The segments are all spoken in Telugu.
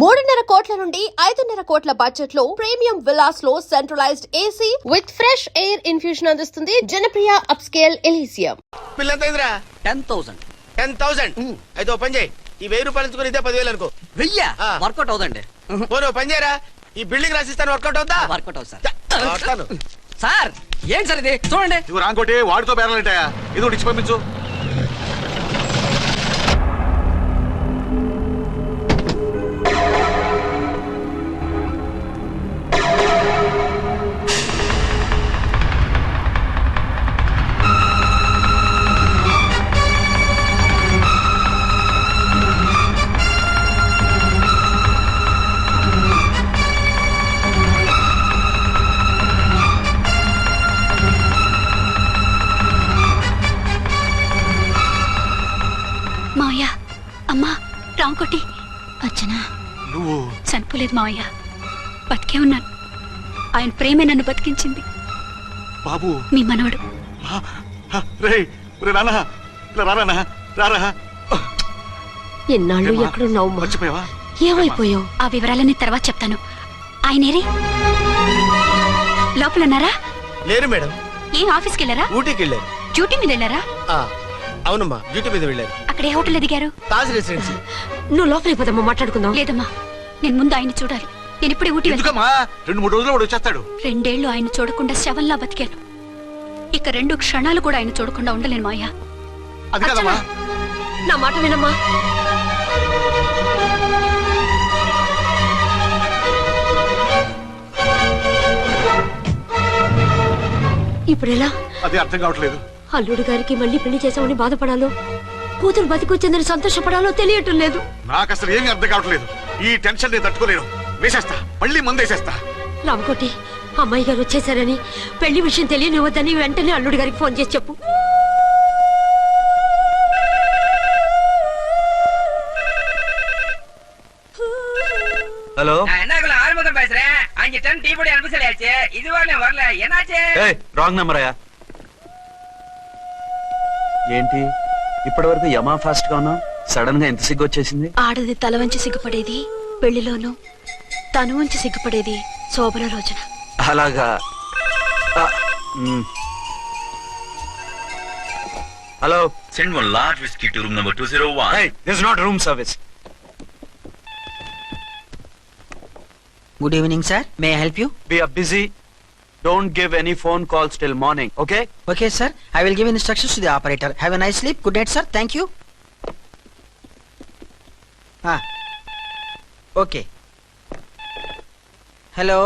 3.5 కోట్ల నుండి 5.5 కోట్ల బడ్జెట్ లో ప్రీమియం విల్లాస్ లో centralized AC with fresh air infusion అందిస్తుంది జనప్రియ అప్స్కేల్ ఎలీసియం. పిల్లంతైందిరా 10,000. 10,000 అయితే ఓ పని చేయి, ఈ 1000 రూపాయలు ఇచ్చుకుని ఇదే 10,000 అనుకో. 1000 వర్కౌట్ అవుదండి. పోను పని చేయరా, ఈ బిల్డింగ్ రాసిస్తాను, వర్కౌట్ అవుతా. వర్కౌట్ అవుతుంది సార్. సార్ ఏం సార్ ఇది చూడండి. ఇవి రాంకోటి వాడితో బేరాలంటాయా? ఇది ఒకటి ఇచ్చి పంపించు. మావయ్య, అమ్మా, రాంకోటి, అర్చన నువ్వు చనిపోలేదు మావయ్య, బతికే ఉన్నాను. ఆయన ప్రేమే నన్ను బతికించింది. బాబు మీ మనవడు. ఎన్నాళ్ళు ఎక్కడున్నావు? మర్చిపోయావా? ఏమైపోయావు? ఆ వివరాలన్నీ తర్వాత చెప్తాను. ఆయనేరి లోపల ఉన్నారా? లేరు మేడం. ఏం ఆఫీస్కి వెళ్ళారా? ఊటీకి వెళ్ళారు. డ్యూటీ మీద వెళ్ళారా? అవునమ్మా, డ్యూటీ మీద వెళ్ళారు. అక్కడ ఏ హోటల్ ఎదిగారు? తాజ్ రెసిడెన్సీ. నువ్వు లోపలికి పోదమ్మా, మాట్లాడుకుందాం. లేదమ్మా, నేను ముందు ఆయన చూడాలి. నేను ఇప్పుడే ఊటీ వెళ్తాను. ఎందుకమ్మా? 2-3 రోజుల్లో వాడు వచ్చేస్తాడు. 2 ఏళ్లు ఆయన చూడకుండా శవంలా బతికాను. ఇక 2 క్షణాలు కూడా ఆయన చూడకుండా ఉండలేను మాయా. అది కదమ్మా. నా మాట వినమ్మా. ఇప్పుడు ఎలా? అది అర్థం కావట్లేదు. అల్లుడు గారికి మళ్ళీ పెళ్లి చేసామని బాధపడాలో, కూతురు బతికొచ్చిందని సంతోషపడాలో తెలియటం లేదు. నాకు అసలు ఏమీ అర్థం కావట్లేదు. ఈ టెన్షన్ నేను తట్టుకోలేను. వేసేస్తా, మళ్ళీ మందేసేస్తా. రామకోటి, అమ్మాయి గారు వచ్చేసారని, పెళ్లి విషయం తెలియనివ్వద్దని వెంటనే అల్లుడు గారికి ఫోన్ చేసి చెప్పు. ஹலோ என்ன ஆறுமுகம் பேசுறேன். 5 டன் டீ பொடி அனுப்ப சொல்லியாச்சு. இதுவரை வரல, என்னாச்சு? ఏయ్ రాంగ్ నెంబర్ అయ్యా. ఏంటి ఇప్పటి వరకు యమా ఫాస్ట్ గా ఉన్నావు, సడన్ గా ఎంత సిగ్గు వచ్చేసింది? ఆడది తల వంచి సిగ్గుపడేది పెళ్లిలోనూ, తను వంచి సిగ్గుపడేది శోభన రోజున. అలాగా. Hello, Send one large whiskey to room number 201. hey, this is not room service. Good evening sir, may I help you? We are busy. Don't give any phone calls till morning, okay? Okay sir, I will give instructions to the operator. Have a nice sleep. Good night sir. Thank you. Okay. Hello,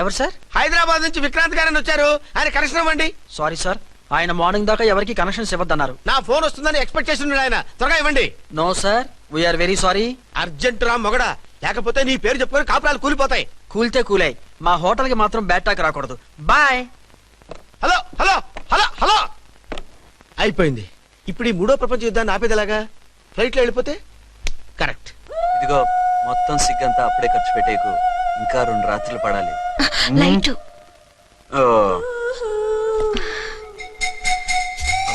ఎవరు సార్? హైదరాబాద్ నుంచి విక్రాంత్ గారని వచ్చారు, ఆయన కనెక్షన్ ఇవ్వండి. సారీ సార్, ఆయన మార్నింగ్ దాకా ఎవరికి కనెక్షన్స్ ఇవ్వద్దన్నారు. నా ఫోన్ వస్తుందని ఎక్స్పెక్ట్ చేసి ఉన్నాడు ఆయన. త్వరగా ఇవ్వండి. No sir, we're very sorry. Urgent రా మొగడా, లేకపోతే నీ పేరు చెప్పుకొని కాపురాలు కూలిపోతాయి. కూల్తే కూలాయి, మా హోటల్ కి మాత్రం బ్యాడ్ టాక్ రాకూడదు. Bye. Hello hello hello hello. అయిపోయింది. ఇప్పుడు ఈ 3వ ప్రపంచ యుద్ధాన్ని ఆపేదలాగా? ఫ్లైట్ లో వెళ్ళిపోతే కరెక్ట్. ఇదిగో మొత్తం సిగ్గంతా అప్పుడే ఖర్చు పెట్టేకు, ఇంకా 2 రాత్రులు పడాలి. లైట్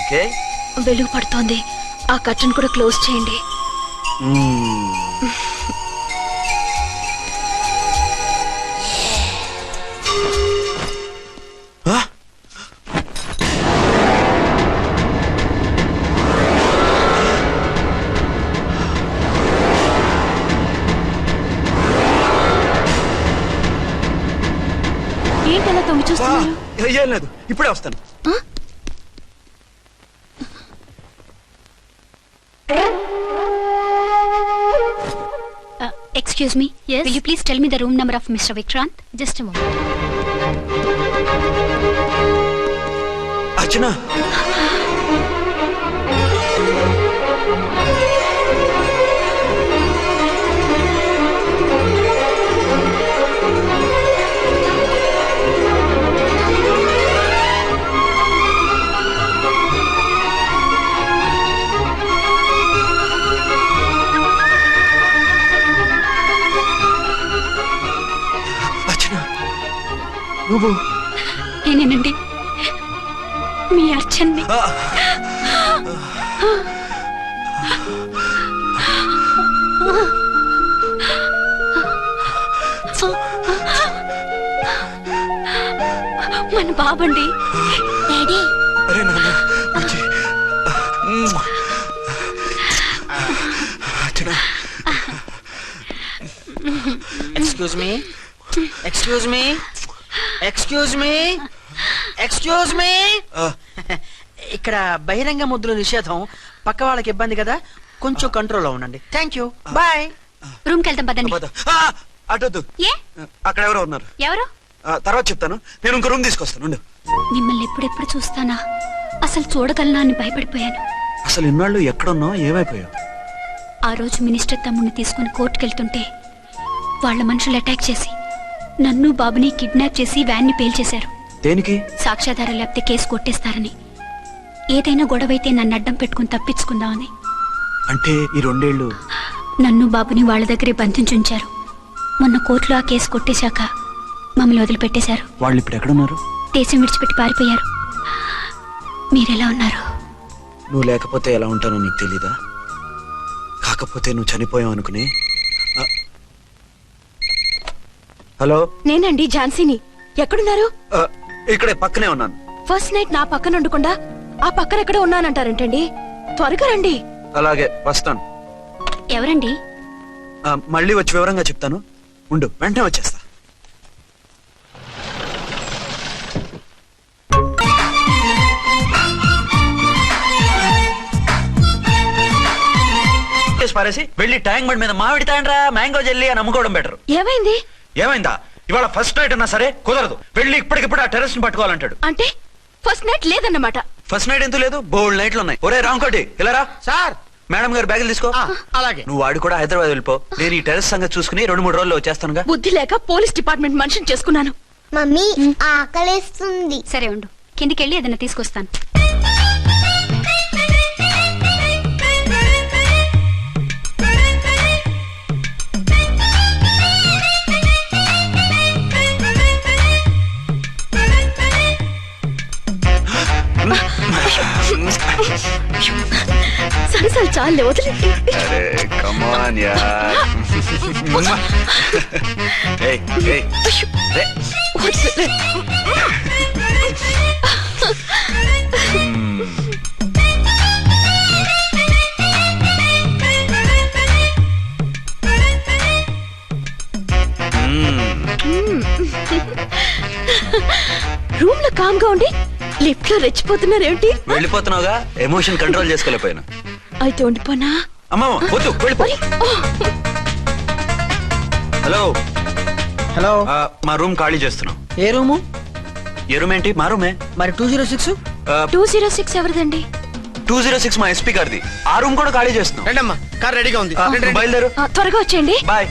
ఓకే, వెలుగు పడుతోంది. ఆ కర్టన్ కూడా క్లోజ్ చేయండి. ఏంటలా తొంగి చూస్తున్నారు? ఏం లేదు, ఇప్పుడే వస్తాను. Excuse me. Yes. Will you please tell me the room number of Mr. Vikrant? Just a moment. అర్చన, నువ్వు? నేనేనండి, మీ అర్చన్ని. మన బాబండి. డాడీ అరే నాన్న బుజ్జి. చిన్న. Excuse me, excuse me, excuse me, excuse me. ఇక్కడ బహిరంగ ముద్దుల నిషేధం, పక్క వాళ్ళకి ఇబ్బంది కదా, కొంచెం కంట్రోల్లో ఉండండి. Thank you, bye. రూమ్ కి వెళ్తాం పదండి. అటొద్దు, ఏ అక్కడ ఎవరో ఉన్నారు. ఎవరు? తర్వాత చెప్తాను. నేను ఇంకో రూమ్ తీసుకొస్తాను ఉండు. మిమ్మల్ని ఎప్పుడెప్పుడు చూస్తానా, అసలు చూడగలనా అని భయపడిపోయాను. అసలు ఇన్నాళ్ళు ఎక్కడున్నావు, ఏమైపోయావు? ఆ రోజు మినిస్టర్ తమ్ముడిని తీసుకుని కోర్టుకెళ్తుంటే వాళ్ళ మనుషులు అటాక్ చేసి నన్ను బాబుని కిడ్నాప్ చేసి వ్యాన్ని పేల్చేశారు. దేనికి? సాక్ష్యాధారం లేకపోతే కేసు కొట్టేస్తారని. ఏదైనా గొడవైతే నన్ను అడ్డం పెట్టుకుని తప్పించుకుందామని. అంటే ఈ 2 ఏళ్ళు నన్ను బాబుని వాళ్ళ దగ్గరే బంధించుంచారు. మొన్న కోర్టులో ఆ కేసు కొట్టేశాక మమ్మల్ని వదిలిపెట్టేశారు. వాళ్ళు ఇప్పుడు ఎక్కడున్నారు? దేశం విడిచిపెట్టి పారిపోయారు. మీరెలా ఉన్నారు? నువ్వు లేకపోతే ఎలా ఉంటానో నీకు తెలీదా? కాకపోతే నువ్వు చనిపోయావు అనుకుని. హలో, నేనండి ఝాన్సీని. ఎక్కడున్నారు? ఇక్కడే పక్కనే ఉన్నాను. ఫస్ట్ నైట్ నా పక్కన ఉండకుండా ఆ పక్కన ఎక్కడ ఉన్నానంటారేంటండి? త్వరగా రండి. అలాగే వస్తాను. ఎవరండి? మళ్ళీ వచ్చి వివరంగా చెప్తాను. ఉండు, వెంటనే వచ్చేస్తా. పారేసి వెళ్ళి ట్యాంక్ బండ్ మీద మామిడి తాండ్రా మ్యాంగో జెల్లీ అని అమ్ముకోవడం బెటర్. ఏమైంది? ఏమైందా? ఇవాళ ఫస్ట్ నైట్ అన్నా సరే కుదరదు. వెళ్ళి ఇప్పటికిప్పుడు ఆ టెర్రస్ ని పట్టుకోవాలంటాడు. అంటే ఫస్ట్ నైట్ లేదన్నమాట. ఫస్ట్ నైట్ ఎందుకు లేదు? బోల్డ్ నైట్లు ఉన్నాయి. ఒరే రాంకోటి ఇలా రా. సార్. మేడం గారు బ్యాగులు తీసుకో. అలాగే. నువ్వు వాడు కూడా హైదరాబాద్ వెళ్ళిపో. నేను ఈ టెర్రస్ సంగతి చూసుకుని 2-3 రోజుల్లో వచ్చేస్తానుగా. బుద్ధి లేక పోలీస్ డిపార్ట్మెంట్ మనిషిని చేసుకున్నాను. మమ్మీ ఆకలేస్తుంది. సరే ఉండు, కిందికెళ్ళి ఏదైనా తీసుకొస్తాను. సరసాలు చాలే, వదిలేండి. అరే కమ్ ఆన్ యార్. ఏయ్ ఏయ్ రే. రూమ్ లో కామ్ గా ఉండి లిఫ్ట్ లో రెచ్చిపోతున్నారేంటి? వెళ్ళిపోతున్నావుగా, ఎమోషన్ కంట్రోల్ చేసుకోలేకపోయినా. అయితే ఉండిపోనా? అమ్మమ్మ వద్దు, వెళ్ళిపో. హలో హలో, మా రూమ్ ఖాళీ చేస్తున్నాం. ఏ రూము? ఏ రూమ్ ఏంటి? మా రూమే. మరి 206? 206 ఎవరిదండి? 206 మా ఎస్పీ గారిది. ఆ రూమ్ కూడా ఖాళీ చేస్తున్నాం. రండమ్మా, కార్ రెడీగా ఉంది. రండి, రండి. బయలుదేరు. త్వరగా వచ్చేయండి. బాయ్.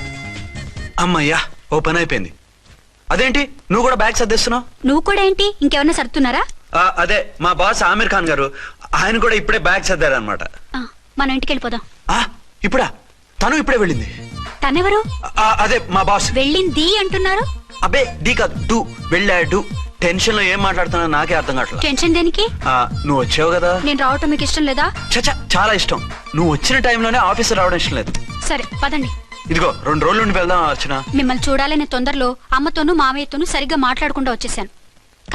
అమ్మయ్యా, ఓ పని అయిపోయింది. అదేంటి నువ్వు కూడా బ్యాగ్ సర్దేస్తున్నావు? నువ్వు కూడా ఏంటి, ఇంకెవరన్నా సర్దుతున్నారా? అదే మా బాస్ ఆమీర్ ఖాన్ గారు, ఆయన కూడా ఇప్పుడే బ్యాగ్ సర్దారనమాట. మనం ఇంటికి వెళ్ళిపోదాం. ఇప్పుడా? తను ఇప్పుడే వెళ్ళింది. తనెవరు? అదే మా బాస్. వెళ్ళింది అంటున్నారు. అబ్బే డీ కాదు, డూ. వెళ్ళాడు. టెన్షన్ లో ఏం మాట్లాడుతున్నా నాకే అర్థం కావట్లేదు. టెన్షన్ దేనికి? నువ్వు వచ్చావు కదా. నేను రావటం మీకు ఇష్టం లేదా? చచ్చా, చాలా ఇష్టం. నువ్వు వచ్చిన టైంలోనే ఆఫీస్ రావడం ఇష్టం లేదు. సరే పదండి. ఇదిగో 2 రోజుల నుండి వెళ్దాం అర్చన. మిమ్మల్ని చూడాలనే తొందరలో అమ్మతోనూ మామయ్యతోనూ సరిగ్గా మాట్లాడకుండా వచ్చేసాను.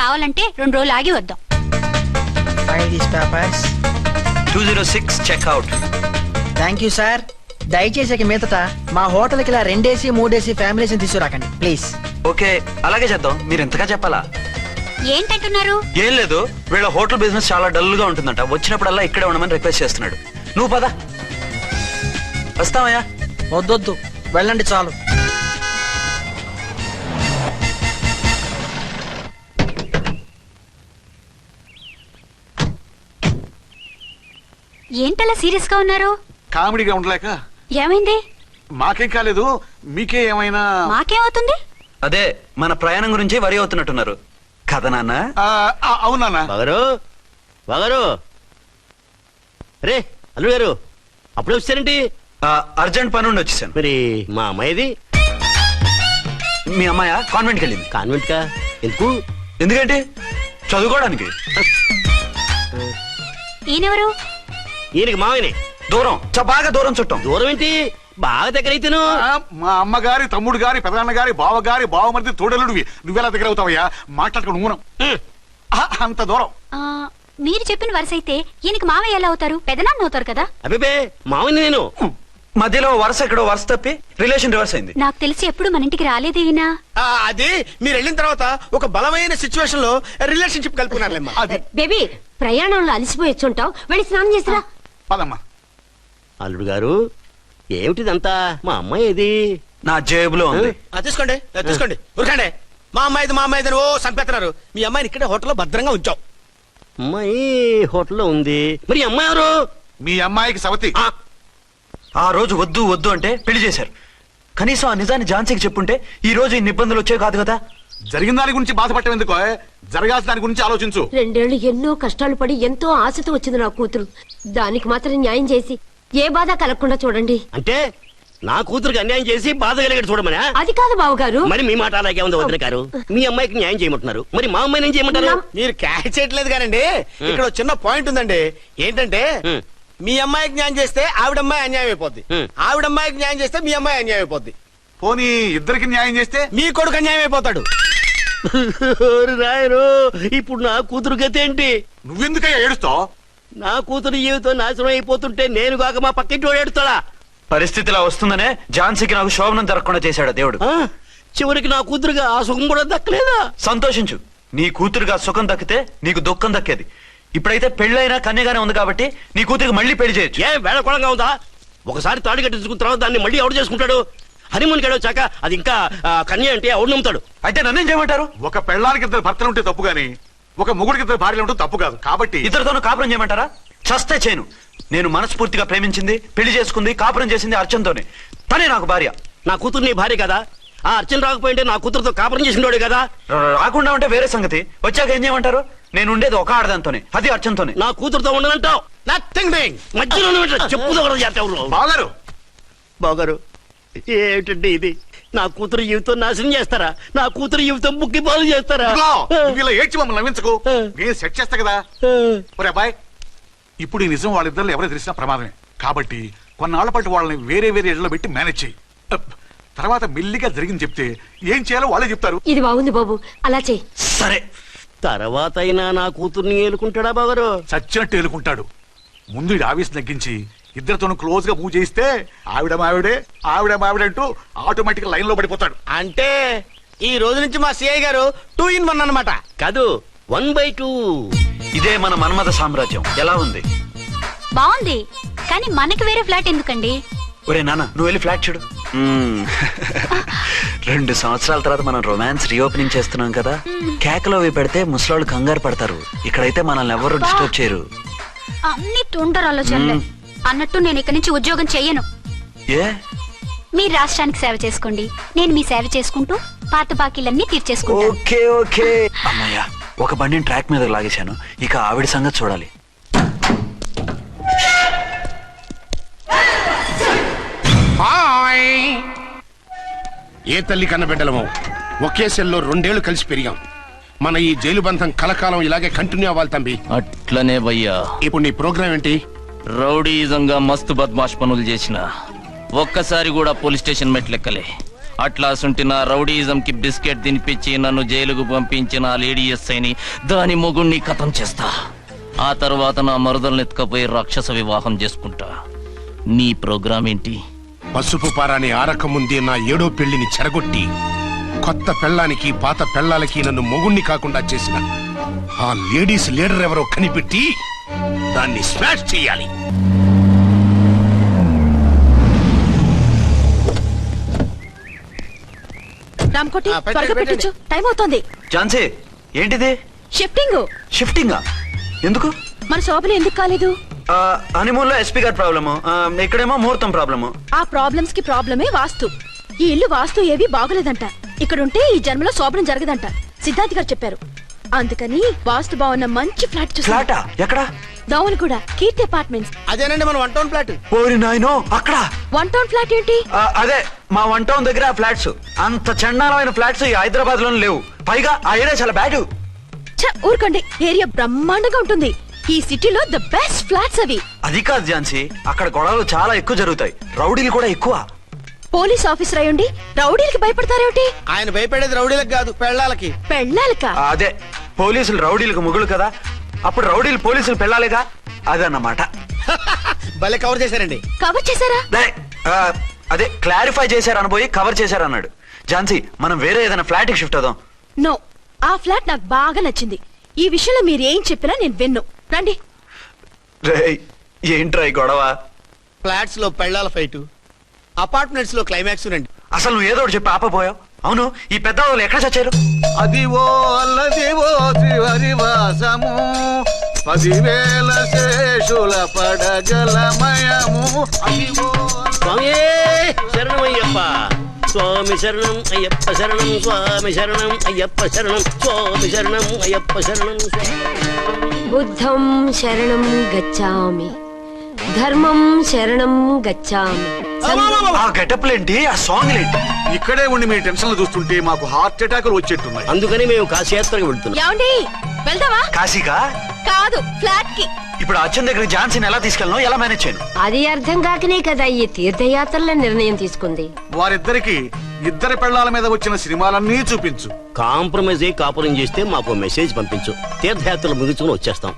కావాలంటే 2 రోజులు ఆగి వద్దాం. 206 చెక్అవుట్. Thank you sir. దయచేసి మీదట మా హోటల్కి ఇలా 2 AC 3 AC ఫ్యామిలీస్ తీసుకురాకండి ప్లీజ్. ఓకే, అలాగే చేద్దాం. మీరు ఎంతగా చెప్పాలా? ఏంటంటున్నారు? ఏం లేదు, వీళ్ళ హోటల్ బిజినెస్ చాలా డల్ గా ఉంటుందంట. వచ్చినప్పుడల్లా ఇక్కడే ఉండమని రిక్వెస్ట్ చేస్తున్నాడు. నువ్వు పద. వస్తావయ్యా? వద్దొద్దు, వెళ్ళండి చాలు. ఏంటలా సీరియస్ గా ఉన్నారు? కామెడీగా ఉండలేక. ఏమైంది? మాకేం కాలేదు, మీకే ఏమైనా? మాకేమవుతుంది? అదే మన ప్రయాణం గురించి వరి అవుతున్నట్టున్నారు కదా నాన్న? అవునా? బాగారు రే అల్లు గారు, అప్పుడే వచ్చారేంటి? అర్జెంట్ పని ఉండి వచ్చేసాను. మరి మా అమ్మాయిది? మీ అమ్మాయ కాన్వెంట్కి వెళ్ళింది. కాన్వెంట్ కా? ఎందుకు? ఎందుకంటే చదువుకోవడానికి. ఈయనెవరు? ఈయనకి మామయ్యనే. దూరం, బాగా దూరం చుట్టం. దూరం ఏంటి, బాగా దగ్గర అయితేను. మా అమ్మగారి, తమ్ముడు గారి, పెదనాన్న గారి, బావ గారి, బావమరిది, తోడలుడివి. నువ్వెలా దగ్గర అవుతావయ్యా? మాట్లాడుకో. నువ్వు అంత దూరం. ఆ, మీరు చెప్పిన వరుస అయితే ఈయనకి మావయ్య ఎలా అవుతారు? పెదనాన్న అవుతారు కదా. అబిబే మామని నేను మధ్యలో వరుస ఎక్కడో వరుస తప్పి రిలేషన్ రివర్స్ అయింది. నాకు తెలిసి ఎప్పుడు మన ఇంటికి రాలేదు ఈయన. అది మీరు వెళ్ళిన తర్వాత ఒక బలమైన సిచ్యువేషన్ లో రిలేషన్షిప్ కలుపుకున్నారులేమ్మా. అది బేబీ ప్రయాణంలో అలసిపోయి వచ్చుంటావు, వెళ్ళి స్నానం చేసిరా. పదమ్మా. అల్లుడు గారు ఏమిటిదంతా? మా అమ్మాయి ఏది? నా జేబులో ఉంది. తీసుకోండి తీసుకోండి, ఉరకండి. మా అమ్మాయిది ఓ చంపేస్తున్నారు. మీ అమ్మాయిని ఇక్కడే హోటల్లో భద్రంగా ఉంచాం. అమ్మాయి హోటల్లో ఉంది, మరి అమ్మాయి ఎవరు? మీ అమ్మాయికి సవతి. ఆ రోజు వద్దు వద్దు అంటే పెళ్లి చేశారు. కనీసం ఆ నిజాన్ని ఝాన్సీకి చెప్పుంటే ఈ రోజు ఇన్ని ఇబ్బందులు వచ్చే కాదు కదా. జరిగిన దాని గురించి బాధపడటం ఎందుకో, జరగాల్సిన దాని గురించి ఆలోచించు. 2 ఏళ్లు ఎన్నో కష్టాలు పడి ఎంతో ఆశతో వచ్చింది నా కూతురు. దానికి మాత్రం న్యాయం చేసి ఏ బాధ కలగకుండా చూడండి. అంటే నా కూతురికి అన్యాయం చేసి బాధ కలిగేది చూడమనా? అది కాదు బావగారు. మరి మీ మాట అలాగే ఉంది వదిన గారు. మీ అమ్మాయికి న్యాయం చేయమంటున్నారు, మరి మా అమ్మాయిని ఏం చేయమంటారు? మీరు క్యాచ్ చేయట్లేదు కానండి. ఇక్కడ చిన్న పాయింట్ ఉందండి. ఏంటంటే మీ అమ్మాయికి న్యాయం చేస్తే ఆవిడమ్మాయి అన్యాయం అయిపోద్ది, ఆవిడమ్మాయికి న్యాయం చేస్తే మీ అమ్మాయి అన్యాయం అయిపోద్ది. పోనీ ఇద్దరికి న్యాయం చేస్తే మీ కొడుకు అన్యాయం అయిపోతాడు. రాయరు, ఇప్పుడు నా కూతురు గతి ఏంటి? నువ్వెందుకయ్యా ఏడుస్తావు? నా కూతురు జీవితం నాశనం అయిపోతుంటే నేను కాక మా పక్కింటి వాడు ఏడుస్తాడా? పరిస్థితి ఇలా వస్తుందనే ఝాన్సీకి నాకు శోభనం జరగకుండా చేశాడు దేవుడు. చివరికి నా కూతురుగా ఆ సుఖం కూడా దక్కలేదా? సంతోషించు, నీ కూతురుగా సుఖం దక్కితే నీకు దుఃఖం దక్కేది. ఇప్పుడైతే పెళ్ళైనా కన్యగానే ఉంది కాబట్టి నీ కూతురికి మళ్ళీ పెళ్లి చేయొచ్చు. ఏ వేళకోళంగా ఉందా? ఒకసారి తాడి కట్టించుకున్న తర్వాత దాన్ని మళ్ళీ ఎవడు చేసుకుంటాడు? హనీమూన్ గడ వచ్చాక అది ఇంకా కన్య అంటే ఎవడు నమ్ముతాడు? అయితే నన్నేం చేయమంటారు? ఒక పెళ్ళానికి 2 భర్తలు ఉంటే తప్పు గాని ఒక మొగుడికి 2 భార్యలు ఉంటే తప్పు కాదు. కాబట్టి ఇద్దరితోనూ కాపురం చేయమంటారా? చస్తే చేయను. నేను మనస్ఫూర్తిగా ప్రేమించింది, పెళ్లి చేసుకుంది, కాపురం చేసింది అర్చనతోనే. తనే నాకు భార్య. నా కూతురు నీ భార్య కదా? ఆ అర్చన రాకపోయింటే నా కూతురుతో కాపురం చేసినోడే కదా? రాకుండా ఉంటే వేరే సంగతి. వచ్చాక ఏం చేయమంటారు? నేను ఉండేది ఒక ఆడదాంతోనే, అది అర్చనతోనే. నా కూతురుతో ఉండనంటావు? Nothing doing. మధ్యలో చెప్పుదో కూడా చేస్తావు. బాగారు బాగారు ఏమిటండి ఇది? నా కూతురు జీవితం నాశనం చేస్తారా? నా కూతురు జీవితం ముక్కి పాలు చేస్తారా? నువ్వు ఇలా ఏడ్చి మమ్మల్ని నవ్వించకు, నేను సెట్ చేస్తా కదా. ఒరే అబ్బాయి, ఇప్పుడు ఈ నిజం వాళ్ళిద్దరు ఎవరో తెలిసినా ప్రమాదమే. కాబట్టి కొన్నాళ్ల పాటు వాళ్ళని వేరే వేరే ఇళ్లలో పెట్టి మేనేజ్ చేయి. తర్వాత మెల్లిగా జరిగింది చెప్తే ఏం చేయాలో వాళ్ళే చెప్తారు. ఇది బాగుంది బాబు, అలా చెయ్యి. సరే, తర్వాత అయినా నా కూతుర్ని ఏలుకుంటాడా బాగారు? చచ్చినట్టు ఏలుకుంటాడు. ముందు ఈ ఆవేశం తగ్గించి ఇద్దరితోనూ క్లోజ్ గా పూజ చేయిస్తే ఆవిడ మావిడే అంటూ ఆటోమేటిక్ లైన్ లో పడిపోతాడు. అంటే ఈ రోజు నుంచి మా సిఐ గారు 2 in 1 అన్నమాట కాదు, 1/2. ఇదే మన మన్మథ సామ్రాజ్యం. ఎలా ఉంది? బాగుంది, కానీ మనకి వేరే ఫ్లాట్ ఎందుకండి? ఒరే నాన్న, నువ్వు వెళ్ళి ఫ్లాట్ చూడు. 2 సంవత్సరాల తర్వాత మనం రొమాన్స్ రీఓపెనింగ్ చేస్తున్నాం కదా. కేకలో అవి పెడితే ముసలాళ్ళు కంగారు పడతారు. ఇక్కడైతే మనల్ని ఎవరు డిస్టర్బ్ చేయరు. అన్ని తొందర ఆలోచనలే. అన్నట్టు నేను ఇక్కడి నుంచి ఉద్యోగం చెయ్యను. ఏ? మీరు రాష్ట్రానికి సేవ చేసుకోండి, నేను మీ సేవ చేసుకుంటూ పాత బాకీలన్నీ తీర్చేసుకుంటాను. Okay okay. అమ్మయ్య, ఒక బండిని ట్రాక్ మీద లాగేశాను. ఇక ఆవిడ సంగతి చూడాలి. ఏ తల్లి కన్న బిడ్డలమో ఒకే సెల్లో 2 ఏళ్లు కలిసి పెరిగాం. మన ఈ జైలు బంధం కలకాలం ఇలాగే కంటిన్యూ అవ్వాలి తంబి. అట్లనే భయ్యా. ఇప్పుడు నీ ప్రోగ్రామ్ ఏంటి? రౌడీజంగా మస్తు బద్మాష్ పనులు చేసిన ఒక్కసారి కూడా పోలీస్ స్టేషన్ మెట్లెక్కలే. అట్లా సుంటి నా రౌడీజం కి బిస్కెట్ తినిపించి నన్ను జైలుకు పంపించిన లేడీ ఎస్ఐని దాని మొగుణ్ణి ఖతం చేస్తా. ఆ తర్వాత నా మరుదలను ఎత్తుకపోయి రాక్షస వివాహం చేసుకుంటా. నీ ప్రోగ్రామ్ ఏంటి? పసుపు పారాని ఆరక ముందే నా 7వ పెళ్లిని చెరగొట్టి కొత్త పెళ్ళానికి పాత పెళ్ళాలకి నన్ను మొగుణ్ణి కాకుండా చేసిన ఆ లేడీస్ లీడర్ ఎవరో కనిపెట్టి దాన్ని స్మాష్ చేయాలి. రామ్కోటి త్వరగా పెట్టించు, టైం అవుతోంది. ఝాన్సీ, ఏంటిది? షిఫ్టింగా? ఎందుకు? మన శోభన ఎందుకు కాలేదు? హనీమూన్ లో ఎస్పీ గారి ప్రాబ్లము, ఇక్కడేమో ముహూర్తం ప్రాబ్లము. ఆ ప్రాబ్లమ్స్ కి ప్రాబ్లమే వాస్తు. ఈ ఇల్లు వాస్తు ఏవి బాగోలేదంట. ఇక్కడుంటే ఈ జన్మలో శోభనం జరగదంట సిద్ధార్థ్ గారు చెప్పారు. అందుకని వాస్తు బాగున్న మంచి ఫ్లాట్ చూసి. ఫ్లాటా? ఎక్కడ? దౌన్ కూడా కీర్తి అపార్ట్మెంట్స్. అదేనండి మన 1 టౌన్ ఫ్లాట్. ఓరి నాయనో, అక్కడ 1 టౌన్ ఫ్లాట్ ఏంటి? అదే మా 1 టౌన్ దగ్గర ఫ్లాట్స్. అంత చండాలమైన ఫ్లాట్స్ ఈ హైదరాబాద్ లోనే లేవు. పైగా ఆ ఏరియా చాలా బ్యాడ్. ఊరుకోండి, ఏరియా బ్రహ్మాండంగా ఉంటుంది. ఈ సిటీలో ద బెస్ట్ ఫ్లాట్స్ అవి. అది కాదు ఝాన్సీ, అక్కడ గొడవలు చాలా ఎక్కువ జరుగుతాయి, రౌడీలు కూడా ఎక్కువ. పోలీస్ ఆఫీసర్ అయ్యుండి రౌడీలకి భయపడతారేమిటి? ఆయన భయపడేది రౌడీలకు కాదు, పెళ్ళాలకి. పెళ్ళాలకా? అదే పోలీసులు రౌడీలకు ముగులు కదా, అప్పుడు రౌడీలు పోలీసులు పెళ్ళాలిగా, అదన్నమాట. భలే కవర్ చేశారండి. కవర్ చేశారా? అదే క్లారిఫై చేశారు అనబోయి కవర్ చేశారు అన్నాడు. ఝాన్సీ, మనం వేరే ఏదైనా ఫ్లాట్ కి షిఫ్ట్ అవుదాం. నో, ఆ ఫ్లాట్ నాకు బాగా నచ్చింది. ఈ విషయంలో మీరు ఏం చెప్పినా నేను విన్ను. రండి. రేయ్, ఏంట్రా ఈ గొడవ? ఫ్లాట్స్ లో పెళ్ళాల ఫైట్, అపార్ట్మెంట్స్ లో క్లైమాక్స్ రండి. అసలు నువ్వు ఏదో ఒకటి చెప్పి ఆపపోయావు. అవును, ఈ పెద్ద వాళ్ళు ఎక్కడ చచ్చారు? అదివో అల్లదివో శ్రీహరివాసము 10,000 శేషుల పడగలమయము. అదివో స్వామి శరణమయ్యప్ప, స్వామి శరణం అయ్యప్ప శరణం, స్వామి శరణం అయ్యప్ప శరణం, స్వామి శరణం అయ్యప్ప శరణం. బుద్ధం శరణం గచ్చామి, ధర్మం శరణం గచ్చామి. ఆ గెటప్లేంటి, ఆ సాంగ్ ఏంటి? ఇక్కడే ఉండి మీ టెన్షన్లు చూస్తుంటే మాకు హార్ట్ అటాకులు వచ్చేట్టున్నాయి. అందుకని మేము కాశీయాత్రకు వెళ్తున్నాం. ఏమండి, వెళ్దామా? కాశీగా కాదు, ఫ్లాట్ కి. ఇప్పుడు అచ్చన్ దగ్గర ఝాన్సీని ఎలా తీసుకెళ్ళను, ఎలా మేనేజ్ చేయను? అది అర్థం కాకనే కదా ఈ తీర్థయాత్రల నిర్ణయం తీసుకుంది. వారిద్దరికి ఇద్దరి పెళ్ళాల మీద వచ్చిన సినిమాలన్నీ చూపించు. కాంప్రమైజ్ అయ్యి కాపురం చేస్తే మాకు మెసేజ్ పంపించు, తీర్థయాత్రలు ముగించుకుని వచ్చేస్తాం.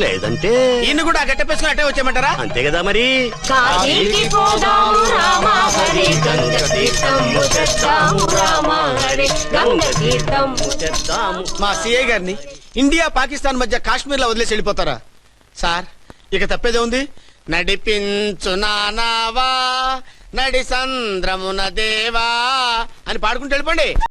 లేదంటే ఇన్ని కూడా గట్టపేసుకుని అట్టే వచ్చేయమంటారా? అంతే కదా మరి. కాశీకి పోదాము రామా హరి, గంగ తీర్థము తెద్దాము రామా హరి, గంగ తీర్థము తెద్దాము. మా సిఐ గారిని ఇండియా పాకిస్తాన్ మధ్య కాశ్మీర్ లో వదిలేసి వెళ్ళిపోతారా సార్? ఇక తప్పేదే ఉంది. నడిపించు నానావా నడి సంద్రమున దేవా అని పాడుకుంటూ వెళ్ళిపోండి.